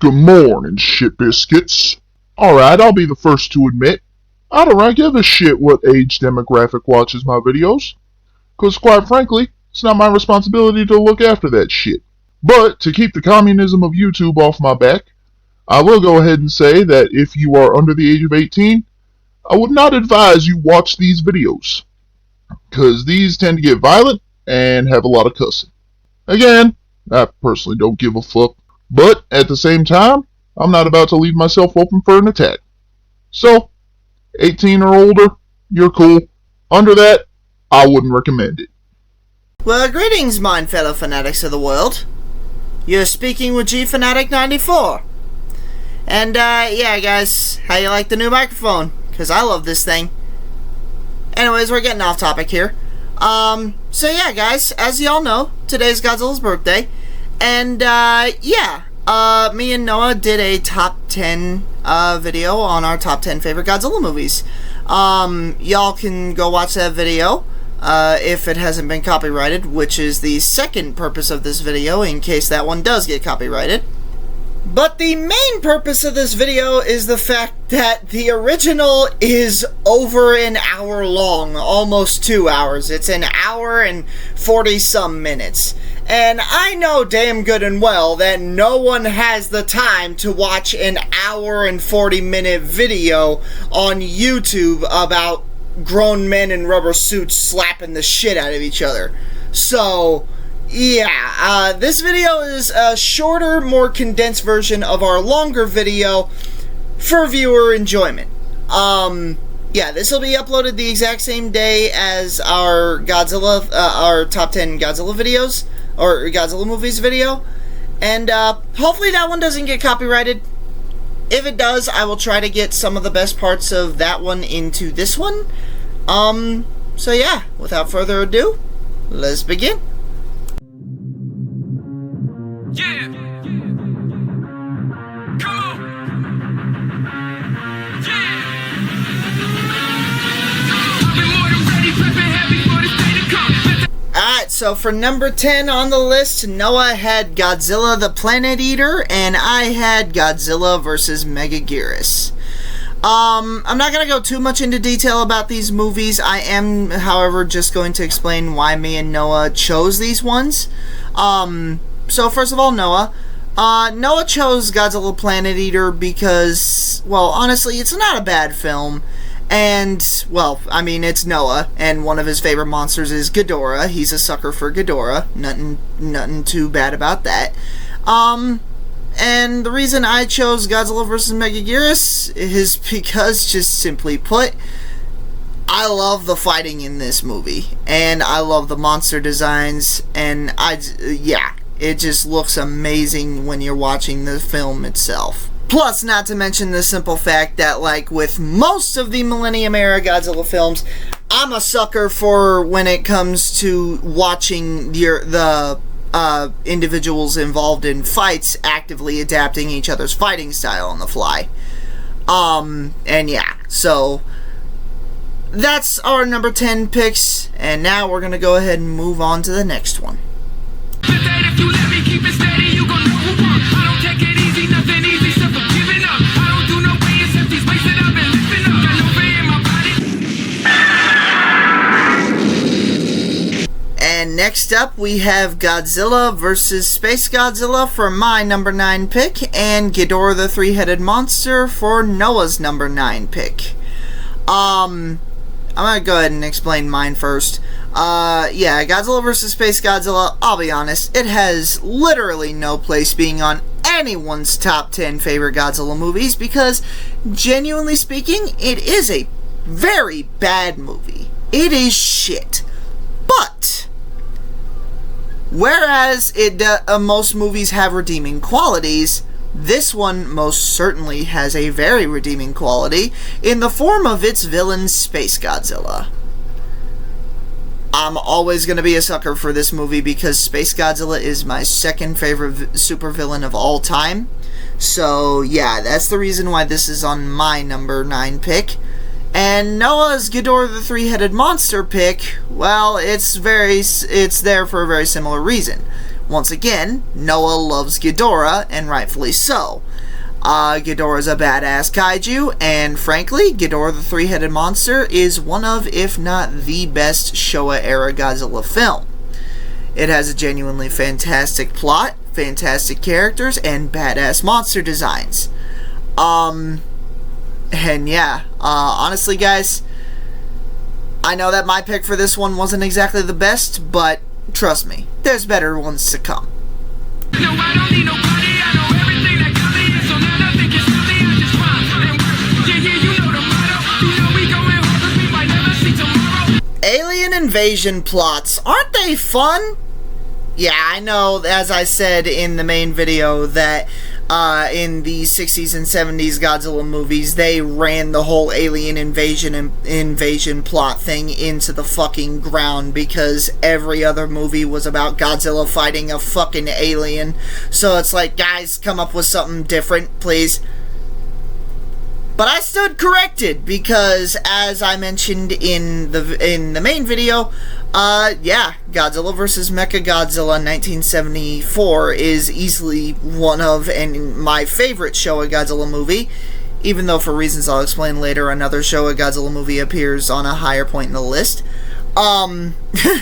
Good morning, shit biscuits. Alright, I'll be the first to admit, I don't really give a shit what age demographic watches my videos. Cause quite frankly, it's not my responsibility to look after that shit. But to keep the communism of YouTube off my back, I will go ahead and say that if you are under the age of 18, I would not advise you watch these videos. Cause these tend to get violent and have a lot of cussing. Again, I personally don't give a fuck. But at the same time, I'm not about to leave myself open for an attack. So, 18 or older, you're cool. Under that, I wouldn't recommend it. Well, greetings, mine fellow fanatics of the world. You're speaking with Gfanatic 94. And, yeah, guys, how you like the new microphone? Because I love this thing. Anyways, we're getting off topic here. So yeah, guys, as y'all know, today's Godzilla's birthday. And, me and Noah did a top 10 video on our top 10 favorite Godzilla movies. Y'all can go watch that video if it hasn't been copyrighted, which is the second purpose of this video in case that one does get copyrighted. But the main purpose of this video is the fact that the original is over an hour long, almost 2 hours. It's an hour and 40-some minutes. And I know damn good and well that no one has the time to watch an hour and 40-minute video on YouTube about grown men in rubber suits slapping the shit out of each other. So, yeah, this video is a shorter, more condensed version of our longer video for viewer enjoyment. Yeah, this will be uploaded the exact same day as our Godzilla, our top 10 Godzilla videos, or Godzilla movies video, and hopefully that one doesn't get copyrighted. If it does, I will try to get some of the best parts of that one into this one. So yeah, without further ado, let's begin. Yeah. Come on. Yeah. I've been more than ready, prepping heavy for this day to come. Alright, so for number 10 on the list, Noah had Godzilla the Planet Eater, and I had Godzilla vs. Megaguirus. I'm not going to go too much into detail about these movies. I am, however, just going to explain why me and Noah chose these ones. So first of all, Noah chose Godzilla Planet Eater because, well, honestly, it's not a bad film. And, well, I mean, it's Noah, and one of his favorite monsters is Ghidorah. He's a sucker for Ghidorah. Nothing too bad about that. And the reason I chose Godzilla vs. Megaguirus is because, just simply put, I love the fighting in this movie, and I love the monster designs, and it just looks amazing when you're watching the film itself. Plus, not to mention the simple fact that, like with most of the Millennium Era Godzilla films, I'm a sucker for when it comes to watching the individuals involved in fights actively adapting each other's fighting style on the fly. And yeah, so that's our number 10 picks, and now we're gonna go ahead and move on to the next one. If you let me keep it steady, you gon' know who won. I don't take it easy, nothing easy, so for giving up. I don't do no way except these weights that I've been lifting up. Got no fear in my body. And next up, we have Godzilla vs. Space Godzilla for my number 9 pick, and Ghidorah the Three-Headed Monster for Noah's number 9 pick. I'm gonna go ahead and explain mine first. Yeah, Godzilla vs. Space Godzilla, I'll be honest, it has literally no place being on anyone's top 10 favorite Godzilla movies because, genuinely speaking, it is a very bad movie. It is shit. But whereas most movies have redeeming qualities, this one most certainly has a very redeeming quality in the form of its villain, Space Godzilla. I'm always going to be a sucker for this movie because Space Godzilla is my second favorite supervillain of all time. So yeah, that's the reason why this is on my number 9 pick. And Noah's Ghidorah the Three-Headed Monster pick, well, it's there for a very similar reason. Once again, Noah loves Ghidorah, and rightfully so. Ghidorah's a badass kaiju, and frankly, Ghidorah the Three-Headed Monster is one of, if not the best Showa-era Godzilla film. It has a genuinely fantastic plot, fantastic characters, and badass monster designs. And yeah, honestly guys, I know that my pick for this one wasn't exactly the best, but trust me, there's better ones to come. No, I don't need nobody. I know everything that got me, so now nothing can stop me. I just rhyme and work. Yeah, yeah, you know the motto. You know we going hard, 'cause we might never see tomorrow. Alien invasion plots, aren't they fun? Yeah, I know, as I said in the main video, that in the 60s and 70s Godzilla movies, they ran the whole alien invasion plot thing into the fucking ground because every other movie was about Godzilla fighting a fucking alien. So it's like, guys, come up with something different, please. But I stood corrected because, as I mentioned in the main video, yeah, Godzilla vs. Mechagodzilla 1974 is easily one of and my favorite Showa Godzilla movie, even though for reasons I'll explain later, another Showa Godzilla movie appears on a higher point in the list.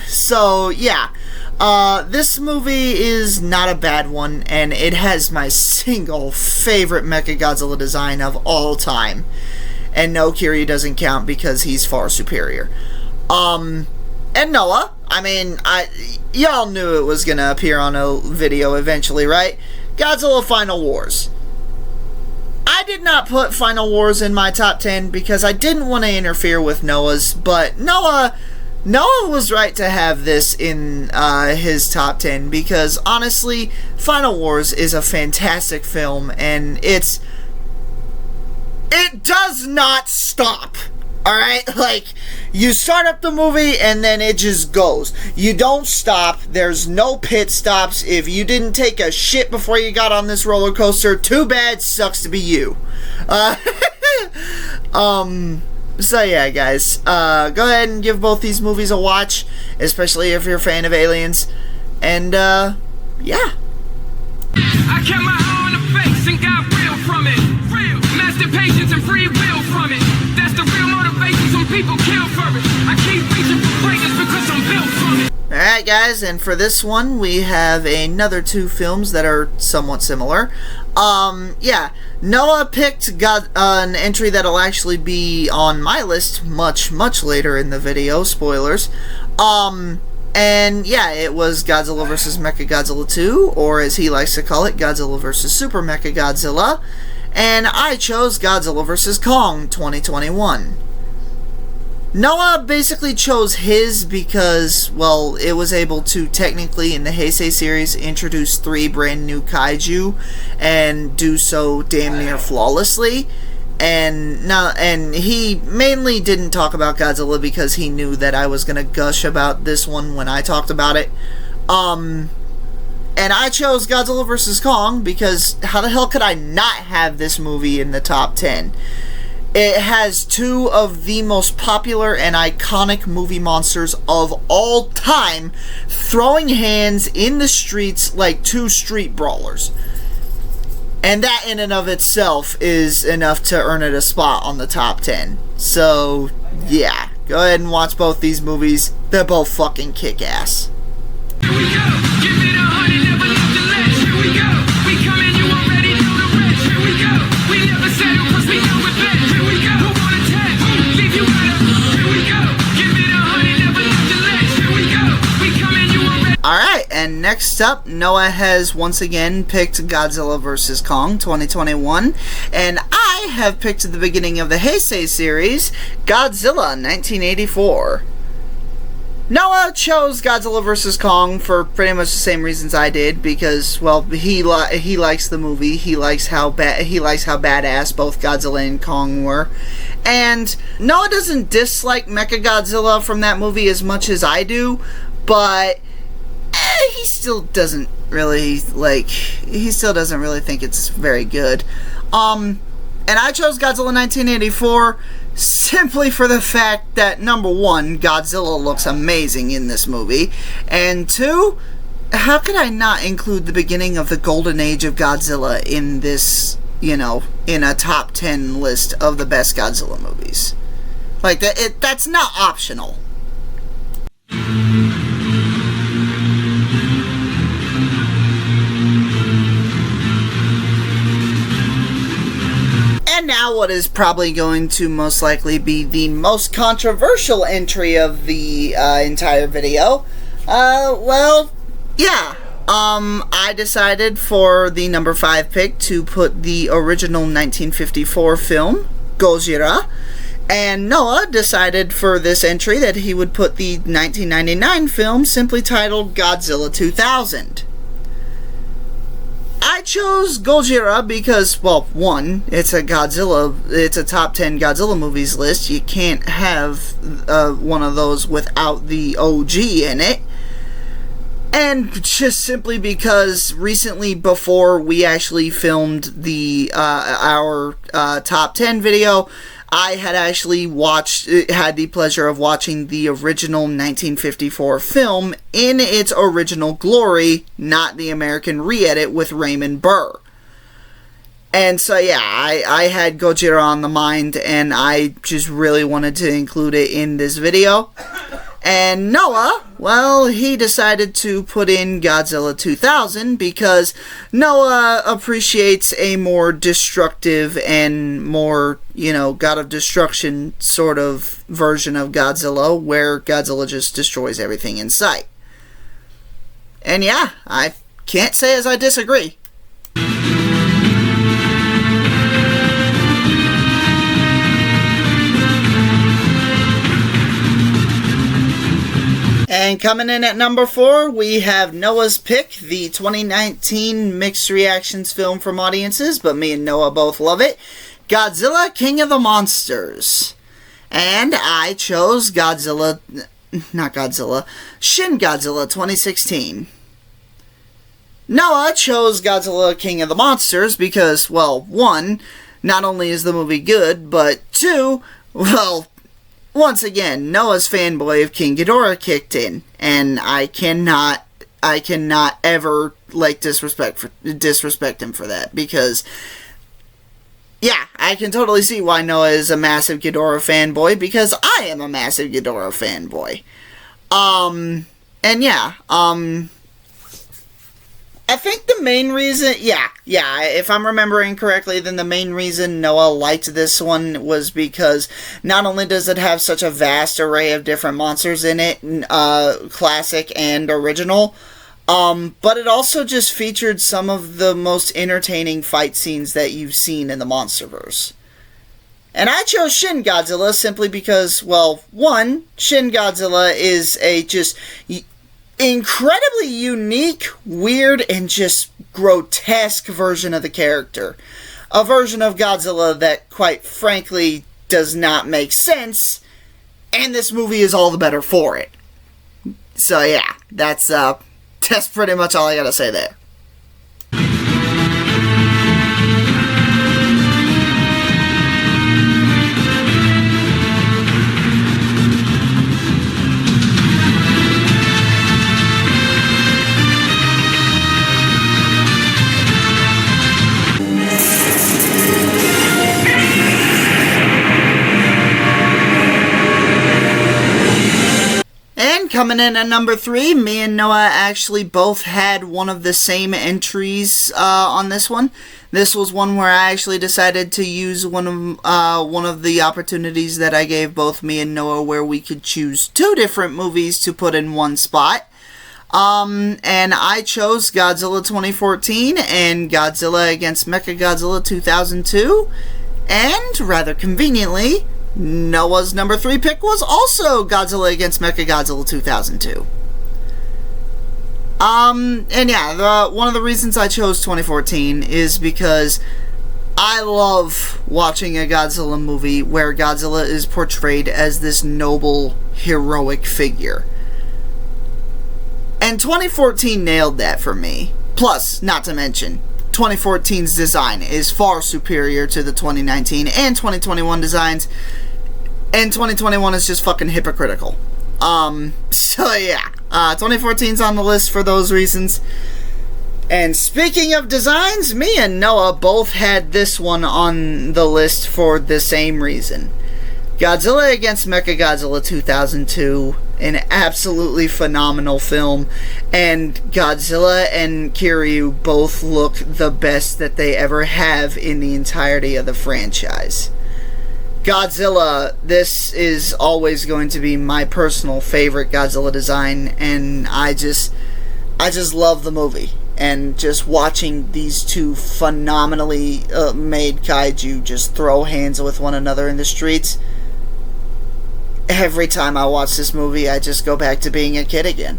So yeah, this movie is not a bad one, and it has my single favorite Mechagodzilla design of all time. And no, Kiryu doesn't count because he's far superior. And Noah, I mean, y'all knew it was gonna appear on a video eventually, right? Godzilla Final Wars. I did not put Final Wars in my top 10 because I didn't want to interfere with Noah's, but Noah was right to have this in his top 10 because honestly, Final Wars is a fantastic film, and it does not stop. Alright, like, you start up the movie and then it just goes. You don't stop. There's no pit stops. If you didn't take a shit before you got on this roller coaster, too bad, sucks to be you. So yeah, guys, go ahead and give both these movies a watch, especially if you're a fan of aliens. And, yeah. I kept my eye on the face and got real from it. Real. Master patience and free will from it. That's the real motivation, some people kill for it. I keep reaching for greatness because I'm built from it. Alright guys, and for this one, we have another two films that are somewhat similar. Yeah, Noah picked an entry that'll actually be on my list much later in the video, spoilers. And yeah, it was Godzilla vs. Mechagodzilla 2, or as he likes to call it, Godzilla vs. Super Mechagodzilla. And I chose Godzilla vs. Kong 2021. Noah basically chose his because, well, it was able to technically, in the Heisei series, introduce 3 brand new kaiju and do so damn near flawlessly. And he mainly didn't talk about Godzilla because he knew that I was gonna gush about this one when I talked about it. And I chose Godzilla vs. Kong because how the hell could I not have this movie in the top 10? It has 2 of the most popular and iconic movie monsters of all time throwing hands in the streets like 2 street brawlers. And that in and of itself is enough to earn it a spot on the top 10. So, yeah. Go ahead and watch both these movies. They're both fucking kick-ass. Here we go. Give it 100, never nothing less. Here we go. We coming, you already know the rest. Here we go. We never settle 'cause we know it best. Here we go. Who want a 10? Leave you out of. Here we go. Give it 100, never nothing less. Here we go. We coming, you already. Alright, and next up, Noah has once again picked Godzilla vs. Kong 2021, and I have picked at the beginning of the Heisei series, Godzilla 1984. Noah chose Godzilla vs. Kong for pretty much the same reasons I did, because, well, he likes the movie, he likes how badass both Godzilla and Kong were, and Noah doesn't dislike Mechagodzilla from that movie as much as I do, but he still doesn't really think it's very good. And I chose Godzilla 1984 simply for the fact that, number 1, Godzilla looks amazing in this movie, and 2, how could I not include the beginning of the golden age of Godzilla in this, in a top 10 list of the best Godzilla movies? Like, that's not optional. And now what is probably going to most likely be the most controversial entry of the entire video. I decided for the number 5 pick to put the original 1954 film, Gojira, and Noah decided for this entry that he would put the 1999 film simply titled Godzilla 2000. I chose Gojira because, well, one, it's a top 10 Godzilla movies list. You can't have one of those without the OG in it. And just simply because recently, before we actually filmed our top 10 video, I had actually had the pleasure of watching the original 1954 film in its original glory, not the American re-edit with Raymond Burr. And so, yeah, I had Gojira on the mind, and I just really wanted to include it in this video. And Noah, well, he decided to put in Godzilla 2000 because Noah appreciates a more destructive and more, God of Destruction sort of version of Godzilla, where Godzilla just destroys everything in sight. And yeah, I can't say as I disagree. And coming in at number 4, we have Noah's pick, the 2019 mixed reactions film from audiences, but me and Noah both love it, Godzilla, King of the Monsters. And I chose Shin Godzilla 2016. Noah chose Godzilla, King of the Monsters because, well, 1, not only is the movie good, but 2, well, once again, Noah's fanboy of King Ghidorah kicked in, and I cannot ever disrespect him for that, because yeah, I can totally see why Noah is a massive Ghidorah fanboy, because I am a massive Ghidorah fanboy. I think the main reason, if I'm remembering correctly, then the main reason Noah liked this one was because not only does it have such a vast array of different monsters in it, classic and original, but it also just featured some of the most entertaining fight scenes that you've seen in the Monsterverse. And I chose Shin Godzilla simply because, well, 1, Shin Godzilla is a just incredibly unique, weird, and just grotesque version of the character. A version of Godzilla that, quite frankly, does not make sense, and this movie is all the better for it. So yeah, that's pretty much all I gotta say there. Coming in at number 3, me and Noah actually both had one of the same entries on this one. This was one where I actually decided to use one of the opportunities that I gave both me and Noah, where we could choose 2 different movies to put in one spot. And I chose Godzilla 2014 and Godzilla against Mechagodzilla 2002, and rather conveniently, Noah's number 3 pick was also Godzilla against Mechagodzilla 2002. One of the reasons I chose 2014 is because I love watching a Godzilla movie where Godzilla is portrayed as this noble, heroic figure. And 2014 nailed that for me. Plus, not to mention, 2014's design is far superior to the 2019 and 2021 designs, and 2021 is just fucking hypocritical. So yeah, 2014's on the list for those reasons. And speaking of designs, me and Noah both had this one on the list for the same reason. Godzilla against Mechagodzilla 2002, an absolutely phenomenal film, and Godzilla and Kiryu both look the best that they ever have in the entirety of the franchise. Godzilla, this is always going to be my personal favorite Godzilla design, and I just love the movie. And just watching these two phenomenally made kaiju just throw hands with one another in the streets, every time I watch this movie, I just go back to being a kid again.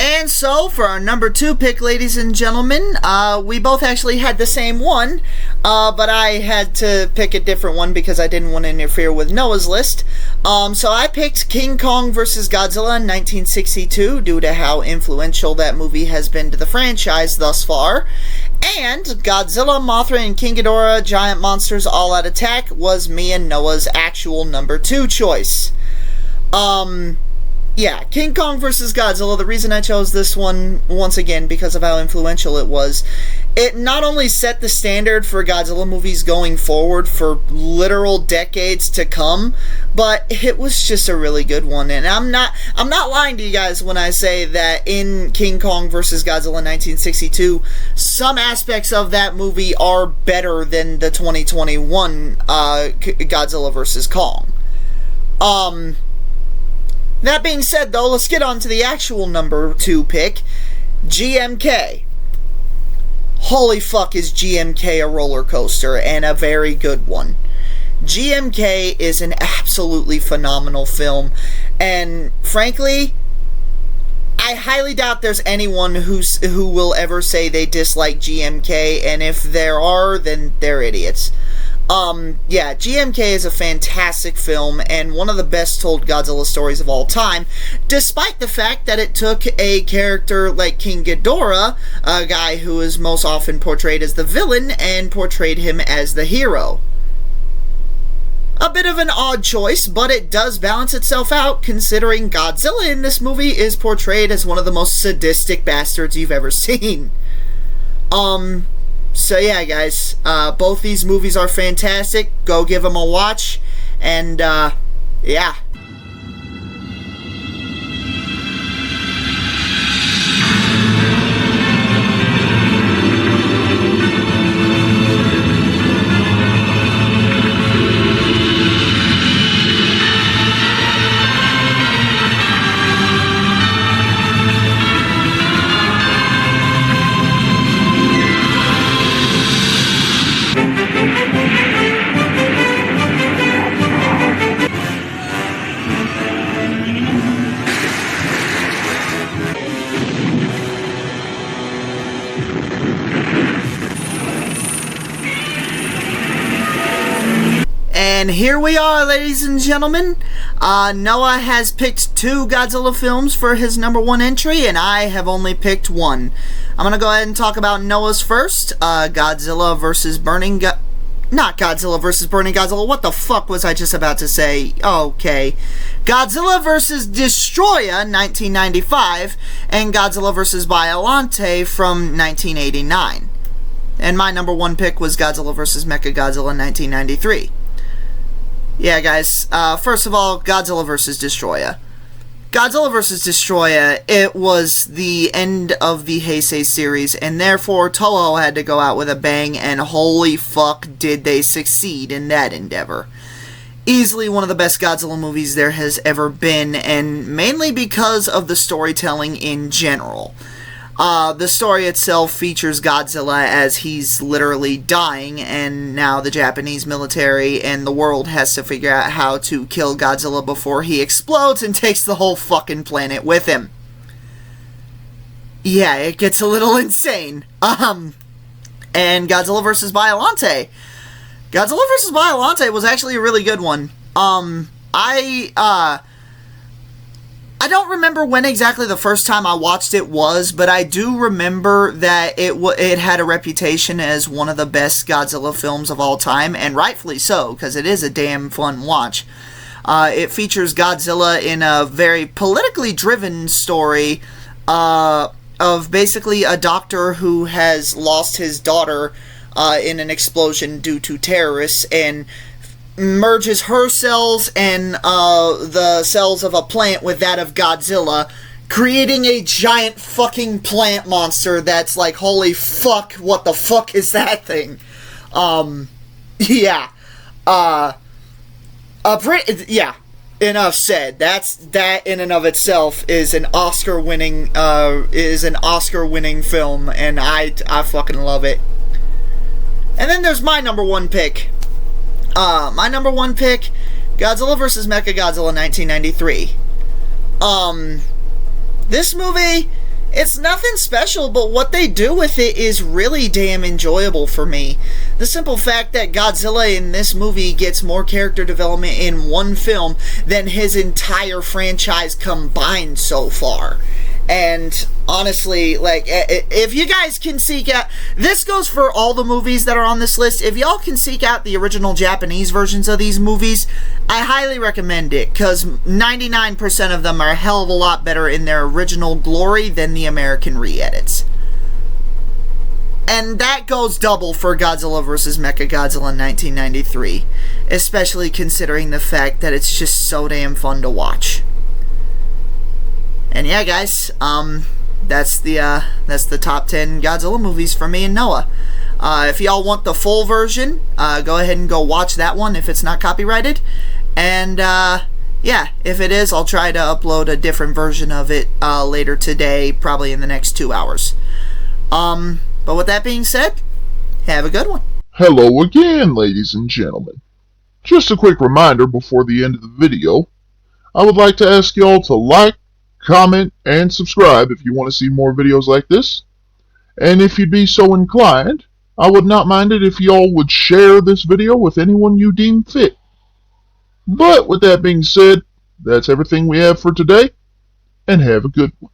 And so, for our number 2 pick, ladies and gentlemen, we both actually had the same one, but I had to pick a different one because I didn't want to interfere with Noah's list. So I picked King Kong vs. Godzilla in 1962 due to how influential that movie has been to the franchise thus far. And Godzilla, Mothra, and King Ghidorah, Giant Monsters All Out Attack was me and Noah's actual number 2 choice. Yeah, King Kong vs. Godzilla, the reason I chose this one, once again, because of how influential it was, it not only set the standard for Godzilla movies going forward for literal decades to come, but it was just a really good one. And I'm not lying to you guys when I say that in King Kong vs. Godzilla 1962, some aspects of that movie are better than the 2021 Godzilla vs. Kong. That being said, though, let's get on to the actual number 2 pick, GMK. Holy fuck, is GMK a roller coaster, and a very good one. GMK is an absolutely phenomenal film, and frankly, I highly doubt there's anyone who will ever say they dislike GMK, and if there are, then they're idiots. Yeah, GMK is a fantastic film and one of the best told Godzilla stories of all time, despite the fact that it took a character like King Ghidorah, a guy who is most often portrayed as the villain, and portrayed him as the hero. A bit of an odd choice, but it does balance itself out, considering Godzilla in this movie is portrayed as one of the most sadistic bastards you've ever seen. So yeah, guys, both these movies are fantastic. Go give them a watch, and yeah. And here we are, ladies and gentlemen. Noah has picked 2 Godzilla films for his number 1 entry, and I have only picked 1. I'm going to go ahead and talk about Noah's first. Godzilla vs. Not Godzilla vs. Burning Godzilla. What the fuck was I just about to say? Okay. Godzilla vs. Destroya, 1995, and Godzilla vs. Biollante from 1989. And my number 1 pick was Godzilla vs. Mechagodzilla, 1993. Yeah, guys, first of all, Godzilla vs. Destroya. Godzilla vs. Destroya, it was the end of the Heisei series, and therefore Toho had to go out with a bang, and holy fuck did they succeed in that endeavor. Easily one of the best Godzilla movies there has ever been, and mainly because of the storytelling in general. The story itself features Godzilla as he's literally dying, and now the Japanese military and the world has to figure out how to kill Godzilla before he explodes and takes the whole fucking planet with him. Yeah, it gets a little insane. And Godzilla vs. Biollante. Godzilla vs. Biollante was actually a really good one. I don't remember when exactly the first time I watched it was, but I do remember that it had a reputation as one of the best Godzilla films of all time, and rightfully so, because it is a damn fun watch. It features Godzilla in a very politically driven story of basically a doctor who has lost his daughter in an explosion due to terrorists, and merges her cells and the cells of a plant with that of Godzilla, creating a giant fucking plant monster that's like, holy fuck, what the fuck is that thing? Yeah. Yeah. Enough said. That in and of itself is an Oscar-winning film, and I fucking love it. And then there's my number one pick. My number one pick, Godzilla vs. Mechagodzilla 1993. This movie, it's nothing special, but what they do with it is really damn enjoyable for me. The simple fact that Godzilla in this movie gets more character development in one film than his entire franchise combined so far. And honestly, like, if you guys can seek out, this goes for all the movies that are on this list. If y'all can seek out the original Japanese versions of these movies, I highly recommend it, because 99% of them are a hell of a lot better in their original glory than the American re-edits. And that goes double for Godzilla vs. Mechagodzilla in 1993, especially considering the fact that it's just so damn fun to watch. And yeah, guys, that's the top 10 Godzilla movies for me and Noah. If y'all want the full version, go ahead and go watch that one if it's not copyrighted. And yeah, if it is, I'll try to upload a different version of it later today, probably in the next 2 hours. But with that being said, have a good one. Hello again, ladies and gentlemen. Just a quick reminder before the end of the video. I would like to ask y'all to like, comment, and subscribe if you want to see more videos like this. And if you'd be so inclined, I would not mind it if y'all would share this video with anyone you deem fit. But with that being said, that's everything we have for today, and have a good one.